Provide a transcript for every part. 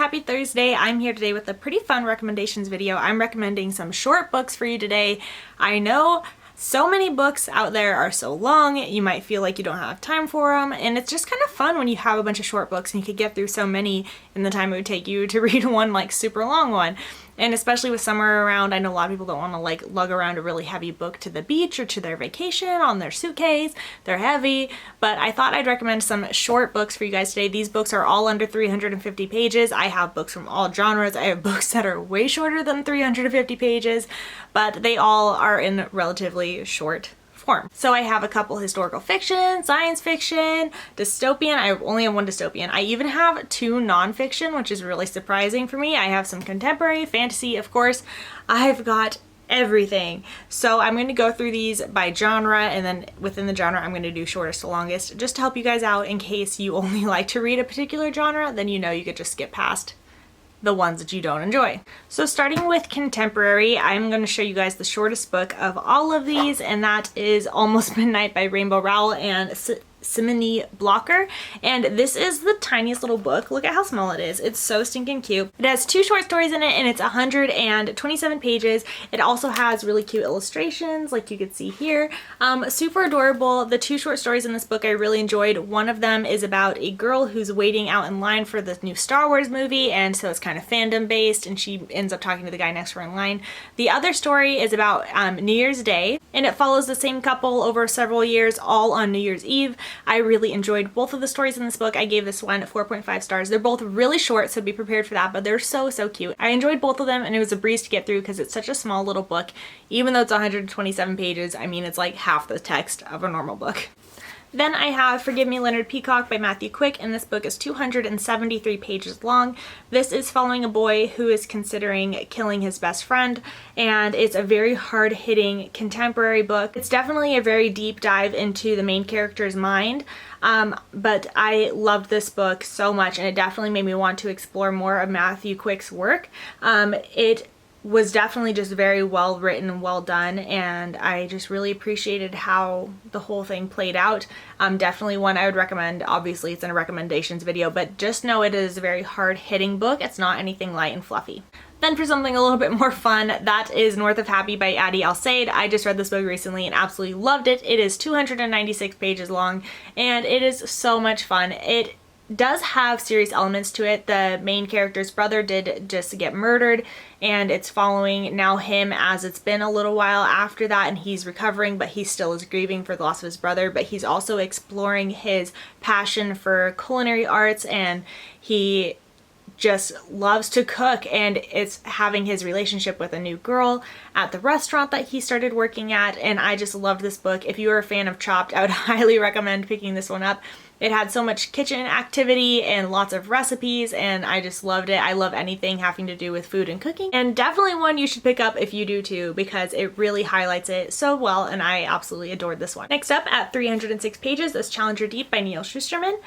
happy Thursday. I'm here today with a pretty fun recommendations video. I'm recommending some short books for you today. I know so many books out there are so long, you might feel like you don't have time for them, and it's just kind of fun when you have a bunch of short books and you could get through so many in the time it would take you to read one like super long one. And especially with summer around, I know a lot of people don't want to like lug around a really heavy book to the beach or to their vacation on their suitcase. They're heavy, but I thought I'd recommend some short books for you guys today. These books are all under 350 pages. I have books from all genres. I have books that are way shorter than 350 pages, but they all are in relatively short form. So I have a couple historical fiction, science fiction, dystopian. I only have one dystopian. I even have two nonfiction, which is really surprising for me. I have some contemporary, fantasy, of course. I've got everything. So I'm going to go through these by genre, and then within the genre I'm going to do shortest to longest just to help you guys out in case you only like to read a particular genre, then you know you could just skip past the ones that you don't enjoy. So starting with contemporary, I'm going to show you guys the shortest book of all of these, and that is Almost Midnight by Rainbow Rowell and Simone Blocker. And this is the tiniest little book. Look at how small it is. It's so stinking cute. It has two short stories in it, and it's 127 pages. It also has really cute illustrations like you can see here. Super adorable. The two short stories in this book I really enjoyed. One of them is about a girl who's waiting out in line for the new Star Wars movie, and so it's kind of fandom based, and she ends up talking to the guy next to her in line. The other story is about New Year's Day, and it follows the same couple over several years, all on New Year's Eve. I really enjoyed both of the stories in this book. I gave this one 4.5 stars. They're both really short, so be prepared for that, but they're so cute. I enjoyed both of them, and it was a breeze to get through because it's such a small little book. Even though it's 127 pages, I mean, it's like half the text of a normal book. Then I have Forgive Me, Leonard Peacock by Matthew Quick, and this book is 273 pages long. This is following a boy who is considering killing his best friend, and it's a very hard-hitting contemporary book. It's definitely a very deep dive into the main character's mind, but I loved this book so much, and it definitely made me want to explore more of Matthew Quick's work. It was definitely just very well written and well done, and I just really appreciated how the whole thing played out. Definitely one I would recommend. Obviously it's in a recommendations video, but just know it is a very hard-hitting book. It's not anything light and fluffy. Then for something a little bit more fun, that is North of Happy by Adi Al-Said. I just read this book recently and absolutely loved it. It is 296 pages long, and it is so much fun. It does have serious elements to it. The main character's brother did just get murdered, and it's following now him as it's been a little while after that, and he's recovering, but he still is grieving for the loss of his brother. But he's also exploring his passion for culinary arts, and he just loves to cook, and it's having his relationship with a new girl at the restaurant that he started working at. And I just loved this book. If you are a fan of Chopped, I would highly recommend picking this one up. It had so much kitchen activity and lots of recipes, and I just loved it. I love anything having to do with food and cooking, and definitely one you should pick up if you do too, because it really highlights it so well, and I absolutely adored this one. Next up at 306 pages is Challenger Deep by Neal Shusterman.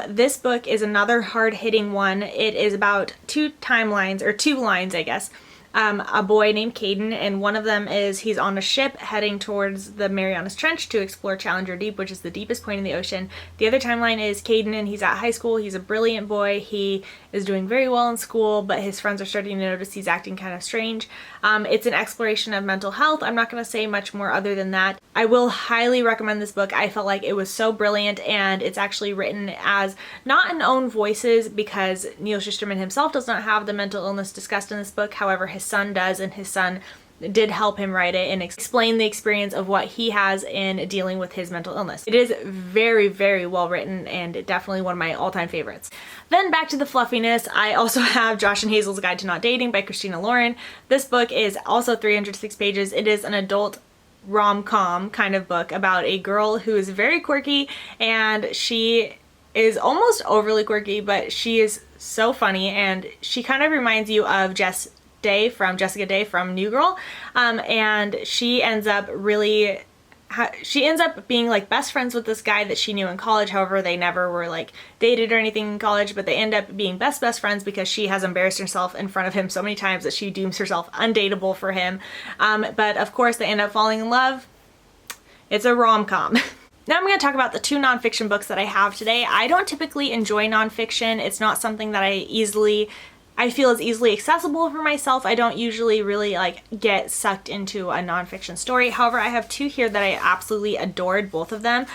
This book is another hard-hitting one. It is about two timelines, or two lines I guess. A boy named Caden, and one of them is he's on a ship heading towards the Marianas Trench to explore Challenger Deep, which is the deepest point in the ocean. The other timeline is Caden, and he's at high school. He's a brilliant boy. He is doing very well in school, but his friends are starting to notice he's acting kind of strange. It's an exploration of mental health. I'm not going to say much more other than that. I will highly recommend this book. I felt like it was so brilliant, and it's actually written as not in own voices because Neal Shusterman himself does not have the mental illness discussed in this book. However, his son does, and his son did help him write it and explain the experience of what he has in dealing with his mental illness. It is very well written, and definitely one of my all-time favorites. Then back to the fluffiness, I also have Josh and Hazel's Guide to Not Dating by Christina Lauren. This book is also 306 pages. It is an adult rom-com kind of book about a girl who is very quirky, and she is almost overly quirky, but she is so funny, and she kind of reminds you of Jessica Day from New Girl, and she ends up being like best friends with this guy that she knew in college. However, they never were like dated or anything in college, but they end up being best friends because she has embarrassed herself in front of him so many times that she deems herself undateable for him. But of course they end up falling in love. It's a rom-com. Now I'm going to talk about the 2 nonfiction books that I have today. I don't typically enjoy nonfiction. It's not something that I feel is easily accessible for myself. I don't usually really like get sucked into a nonfiction story. However, I have 2 here that I absolutely adored, both of them.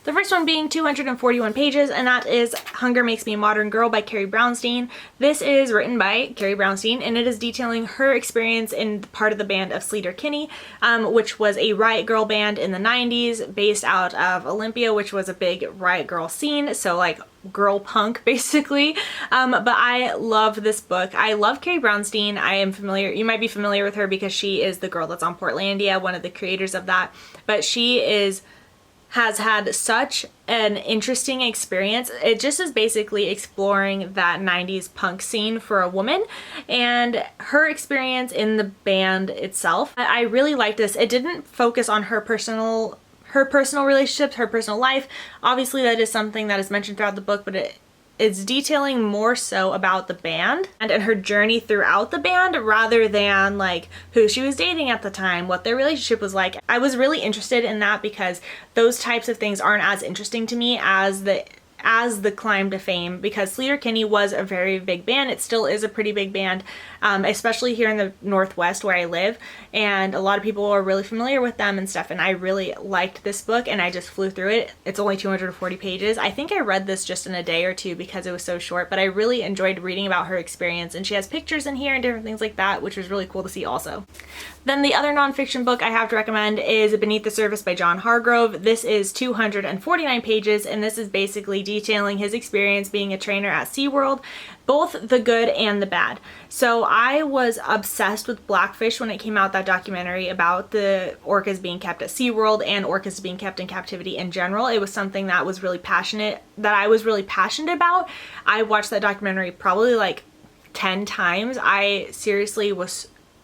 The first one being 241 pages, and that is Hunger Makes Me a Modern Girl by Carrie Brownstein. This is written by Carrie Brownstein, and it is detailing her experience in part of the band of Sleater-Kinney, which was a riot girl band in the 90s based out of Olympia, which was a big riot girl scene, so like girl punk basically. But I love this book. I love Carrie Brownstein. I am familiar, you might be familiar with her because she is the girl that's on Portlandia, one of the creators of that, but she has had such an interesting experience. It just is basically exploring that 90s punk scene for a woman and her experience in the band itself. I really liked this. It didn't focus on her personal relationships, her personal life. Obviously that is something that is mentioned throughout the book, but it's detailing more so about the band and her journey throughout the band rather than like who she was dating at the time, what their relationship was like. I was really interested in that because those types of things aren't as interesting to me as the climb to fame, because Sleater-Kinney was a very big band. It still is a pretty big band, especially here in the Northwest where I live, and a lot of people are really familiar with them and stuff, and I really liked this book and I just flew through it. It's only 240 pages. I think I read this just in a day or two because it was so short, but I really enjoyed reading about her experience, and she has pictures in here and different things like that, which was really cool to see also. Then the other nonfiction book I have to recommend is Beneath the Surface by John Hargrove. This is 249 pages, and this is basically detailing his experience being a trainer at SeaWorld, both the good and the bad. So I was obsessed with Blackfish when it came out, that documentary about the orcas being kept at SeaWorld and orcas being kept in captivity in general. It was something that I was really passionate about. I watched that documentary probably like 10 times.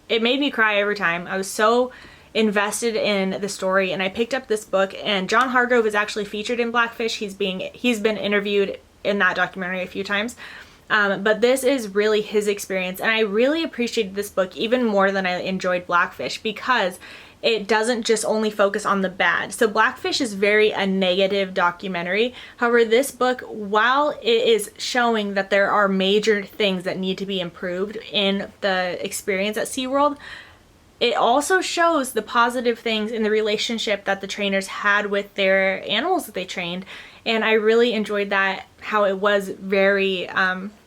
It made me cry every time. I was so invested in the story, and I picked up this book, and John Hargrove is actually featured in Blackfish. He's been interviewed in that documentary a few times. But this is really his experience, and I really appreciated this book even more than I enjoyed Blackfish because it doesn't just only focus on the bad. So Blackfish is very a negative documentary. However, this book, while it is showing that there are major things that need to be improved in the experience at SeaWorld, it also shows the positive things in the relationship that the trainers had with their animals that they trained. And I really enjoyed that, how it was very,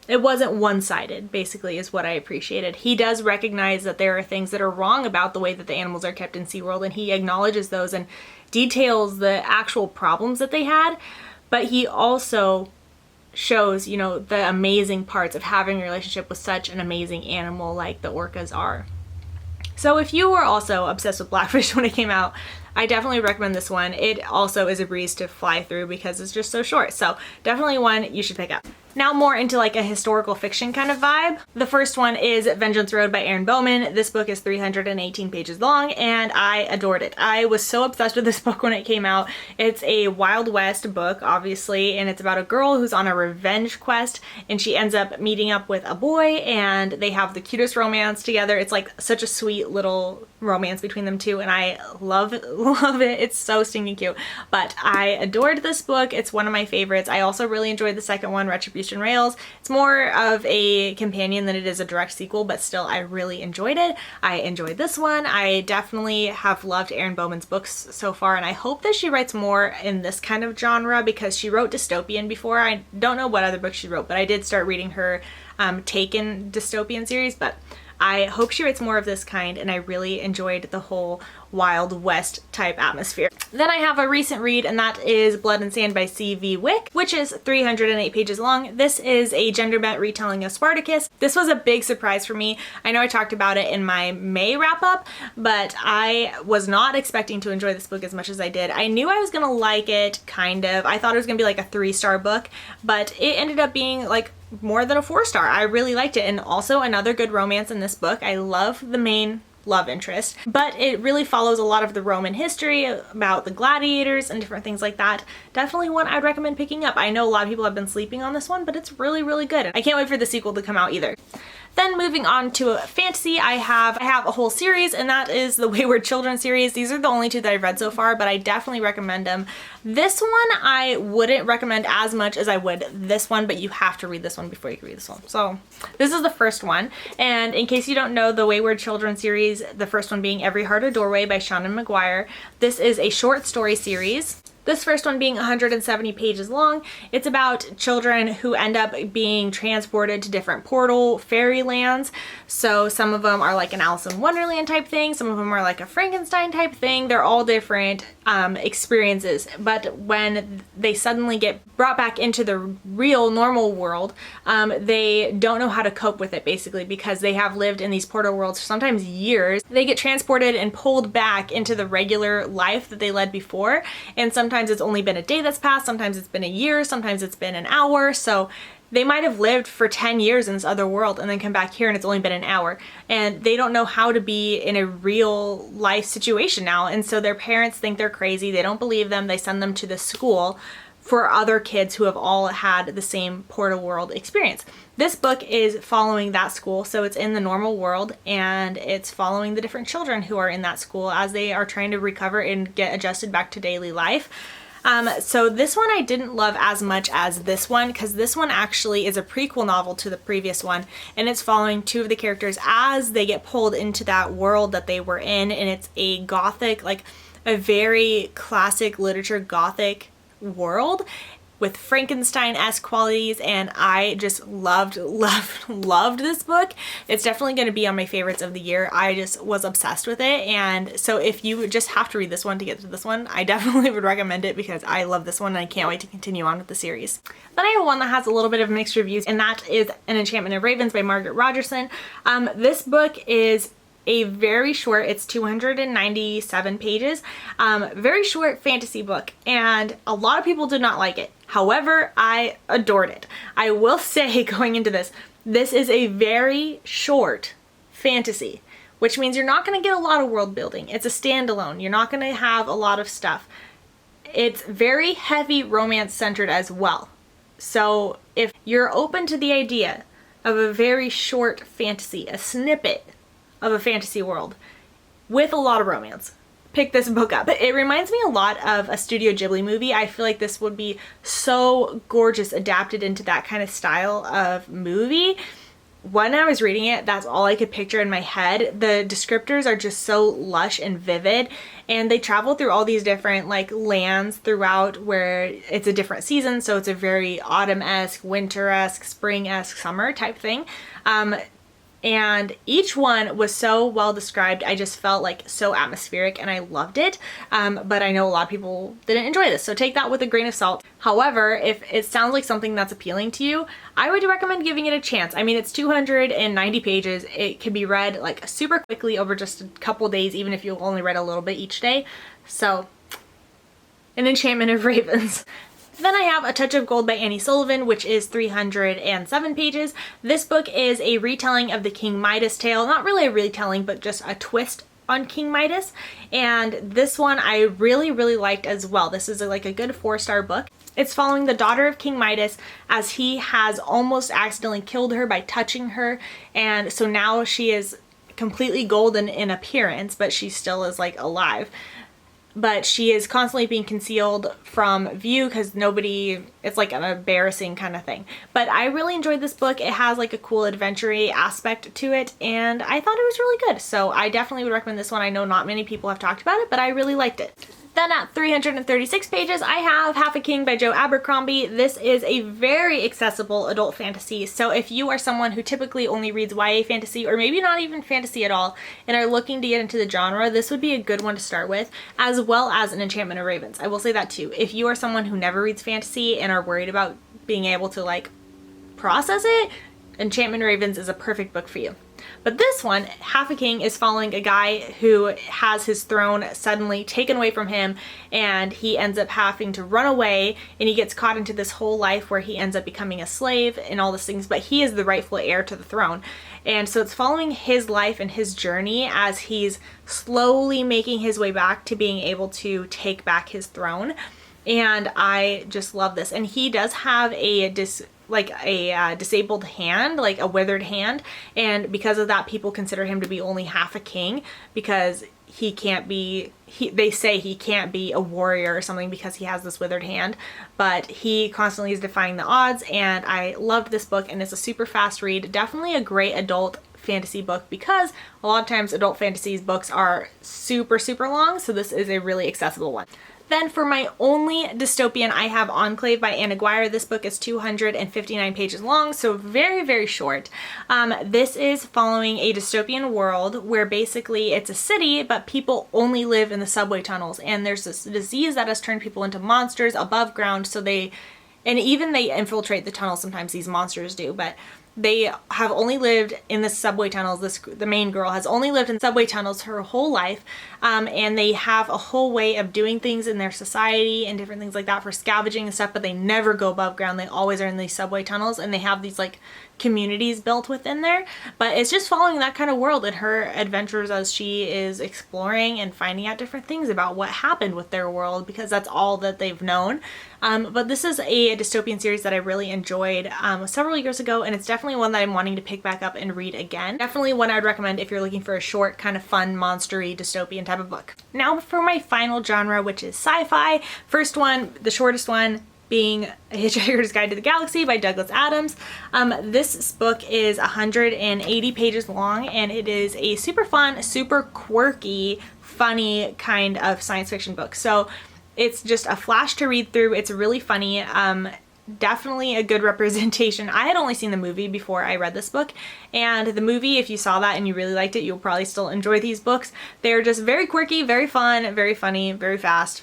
it wasn't one-sided, basically, is what I appreciated. He does recognize that there are things that are wrong about the way that the animals are kept in SeaWorld, and he acknowledges those and details the actual problems that they had, but he also shows, you know, the amazing parts of having a relationship with such an amazing animal like the orcas are. So if you were also obsessed with Blackfish when it came out, I definitely recommend this one. It also is a breeze to fly through because it's just so short. So definitely one you should pick up. Now more into like a historical fiction kind of vibe. The first one is Vengeance Road by Erin Bowman. This book is 318 pages long and I adored it. I was so obsessed with this book when it came out. It's a Wild West book, obviously, and it's about a girl who's on a revenge quest, and she ends up meeting up with a boy and they have the cutest romance together. It's like such a sweet little romance between them two, and I love it. It's so stinking cute. But I adored this book. It's one of my favorites. I also really enjoyed the second one, Retribution Rails. It's more of a companion than it is a direct sequel, but still I really enjoyed it. I enjoyed this one. I definitely have loved Erin Bowman's books so far, and I hope that she writes more in this kind of genre because she wrote dystopian before. I don't know what other books she wrote, but I did start reading her Taken dystopian series, but I hope she writes more of this kind, and I really enjoyed the whole Wild West type atmosphere. Then I have a recent read, and that is Blood and Sand by C.V. Wick, which is 308 pages long. This is a gender-bent retelling of Spartacus. This was a big surprise for me. I know I talked about it in my May wrap-up, but I was not expecting to enjoy this book as much as I did. I knew I was gonna like it, kind of. I thought it was gonna be like a 3-star book, but it ended up being like more than a 4-star. I really liked it, and also another good romance in this book. I love the main love interest, but it really follows a lot of the Roman history about the gladiators and different things like that. Definitely one I'd recommend picking up. I know a lot of people have been sleeping on this one, but it's really, really good. I can't wait for the sequel to come out either. Then moving on to fantasy, I have a whole series, and that is the Wayward Children series. These are the only two that I've read so far, but I definitely recommend them. This one I wouldn't recommend as much as I would this one, but you have to read this one before you can read this one. So this is the first one, and in case you don't know, the Wayward Children series, the first one being Every Heart a Doorway by Seanan McGuire. This is a short story series. This first one being 170 pages long. It's about children who end up being transported to different portal fairy lands. So some of them are like an Alice in Wonderland type thing. Some of them are like a Frankenstein type thing. They're all different experiences. But when they suddenly get brought back into the real normal world, they don't know how to cope with it basically because they have lived in these portal worlds for sometimes years. They get transported and pulled back into the regular life that they led before. And sometimes it's only been a day that's passed, sometimes it's been a year, sometimes it's been an hour. So they might have lived for 10 years in this other world and then come back here and it's only been an hour. And they don't know how to be in a real life situation now. And so their parents think they're crazy. They don't believe them. They send them to the school for other kids who have all had the same portal world experience. This book is following that school, so it's in the normal world, and it's following the different children who are in that school as they are trying to recover and get adjusted back to daily life. So this one I didn't love as much as this one, because this one actually is a prequel novel to the previous one, and it's following two of the characters as they get pulled into that world that they were in, and it's a gothic, like a very classic literature gothic world with Frankenstein-esque qualities, and I just loved this book. It's definitely going to be on my favorites of the year. I just was obsessed with it, and so if you just have to read this one to get to this one, I definitely would recommend it because I love this one and I can't wait to continue on with the series. Then I have one that has a little bit of mixed reviews, and that is An Enchantment of Ravens by Margaret Rogerson. This book is a very short, it's 297 pages, very short fantasy book, and a lot of people did not like it. However, I adored it. I will say going into this is a very short fantasy, which means you're not going to get a lot of world building. It's a standalone. You're not going to have a lot of stuff. It's very heavy romance centered as well. So if you're open to the idea of a very short fantasy, a snippet of a fantasy world with a lot of romance, pick this book up. It reminds me a lot of a Studio Ghibli movie. I feel like this would be so gorgeous adapted into that kind of style of movie. When I was reading it, that's all I could picture in my head. The descriptors are just so lush and vivid, and they travel through all these different like lands throughout where it's a different season, so it's a very autumn-esque, winter-esque, spring-esque, summer type thing. And each one was so well described. I just felt like so atmospheric and I loved it. But I know a lot of people didn't enjoy this, so take that with a grain of salt. However, if it sounds like something that's appealing to you, I would recommend giving it a chance. I mean, it's 290 pages. It can be read like super quickly over just a couple days, even if you only read a little bit each day. So, An Enchantment of Ravens. Then I have A Touch of Gold by Annie Sullivan, which is 307 pages. This book is a retelling of the King Midas tale. Not really a retelling, but just a twist on King Midas. And this one I really liked as well. This is like a good 4-star book. It's following the daughter of King Midas as he has almost accidentally killed her by touching her. And so now she is completely golden in appearance, but she still is like alive. But she is constantly being concealed from view because it's like an embarrassing kind of thing. But I really enjoyed this book. It has like a cool adventure-y aspect to it, and I thought it was really good. So I definitely would recommend this one. I know not many people have talked about it, but I really liked it. Then at 336 pages, I have Half a King by Joe Abercrombie. This is a very accessible adult fantasy. So if you are someone who typically only reads YA fantasy, or maybe not even fantasy at all, and are looking to get into the genre, this would be a good one to start with, as well as An Enchantment of Ravens. I will say that too. If you are someone who never reads fantasy and are worried about being able to like process it, Enchantment of Ravens is a perfect book for you. But this one, Half a King, is following a guy who has his throne suddenly taken away from him, and he ends up having to run away, and he gets caught into this whole life where he ends up becoming a slave and all these things, but he is the rightful heir to the throne. And so it's following his life and his journey as he's slowly making his way back to being able to take back his throne. And I just love this. And he does have a like a disabled hand, like a withered hand, and because of that people consider him to be only half a king because he can't be, they say he can't be a warrior or something because he has this withered hand, but he constantly is defying the odds. And I loved this book, and it's a super fast read, definitely a great adult fantasy book because a lot of times adult fantasy books are super long, so this is a really accessible one. Then for my only dystopian, I have Enclave by Anna Guire. This book is 259 pages long, so very short. This is following a dystopian world where basically it's a city, but people only live in the subway tunnels, and there's this disease that has turned people into monsters above ground, so they infiltrate the tunnels sometimes, these monsters do, but they have only lived in the subway tunnels. The main girl has only lived in subway tunnels her whole life, and they have a whole way of doing things in their society and different things like that for scavenging and stuff, but they never go above ground. They always are in these subway tunnels, and they have these like communities built within there. But it's just following that kind of world and her adventures as she is exploring and finding out different things about what happened with their world, because that's all that they've known. But this is a dystopian series that I really enjoyed several years ago, and it's definitely one that I'm wanting to pick back up and read again. Definitely one I'd recommend if you're looking for a short, kind of fun, monstery, dystopian type of book. Now for my final genre, which is sci-fi. First one, the shortest one, being A Hitchhiker's Guide to the Galaxy by Douglas Adams. This book is 180 pages long, and it is a super fun, super quirky, funny kind of science fiction book. So it's just a flash to read through. It's really funny. Definitely a good representation. I had only seen the movie before I read this book, and the movie, if you saw that and you really liked it, you'll probably still enjoy these books. They're just very quirky, very fun, very funny, very fast,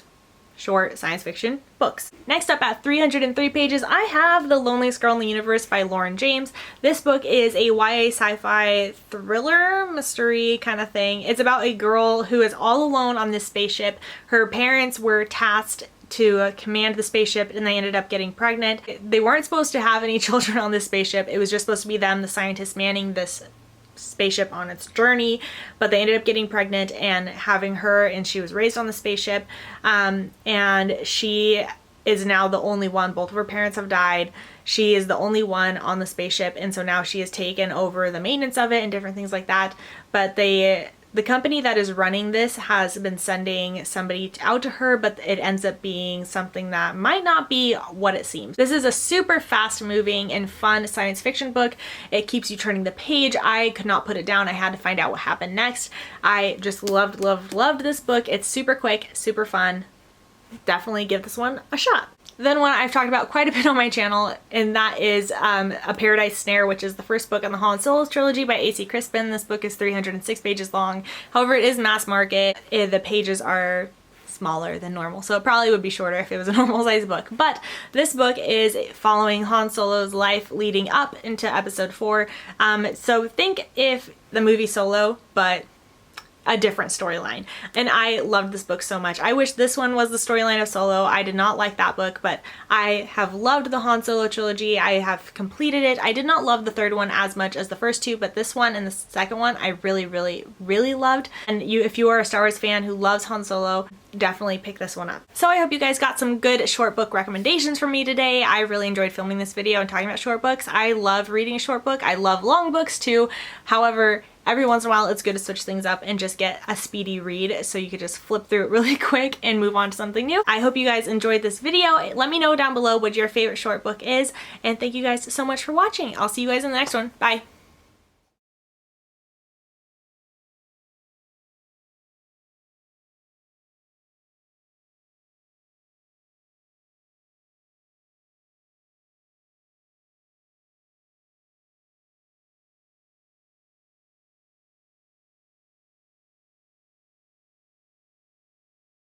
short science fiction books. Next up at 303 pages, I have The Loneliest Girl in the Universe by Lauren James. This book is a YA sci-fi thriller mystery kind of thing. It's about a girl who is all alone on this spaceship. Her parents were tasked to command the spaceship, and they ended up getting pregnant. They weren't supposed to have any children on this spaceship. It was just supposed to be them, the scientists, manning this spaceship on its journey, but they ended up getting pregnant and having her, and she was raised on the spaceship, and she is now the only one. Both of her parents have died. She is the only one on the spaceship, and so now she has taken over the maintenance of it and different things like that. But the company that is running this has been sending somebody out to her, but it ends up being something that might not be what it seems. This is a super fast moving and fun science fiction book. It keeps you turning the page. I could not put it down. I had to find out what happened next. I just loved this book. It's super quick, super fun. Definitely give this one a shot. Then one I've talked about quite a bit on my channel, and that is A Paradise Snare, which is the first book in the Han Solo trilogy by A.C. Crispin. This book is 306 pages long. However, it is mass market. The pages are smaller than normal, so it probably would be shorter if it was a normal size book. But this book is following Han Solo's life leading up into episode 4. So think if the movie Solo, but a different storyline. And I loved this book so much. I wish this one was the storyline of Solo. I did not like that book, but I have loved the Han Solo trilogy. I have completed it. I did not love the third one as much as the first two, but this one and the second one I really loved. And if you are a Star Wars fan who loves Han Solo, definitely pick this one up. So I hope you guys got some good short book recommendations from me today. I really enjoyed filming this video and talking about short books. I love reading a short book. I love long books too. However, every once in a while it's good to switch things up and just get a speedy read so you could just flip through it really quick and move on to something new. I hope you guys enjoyed this video. Let me know down below what your favorite short book is, and thank you guys so much for watching. I'll see you guys in the next one. Bye!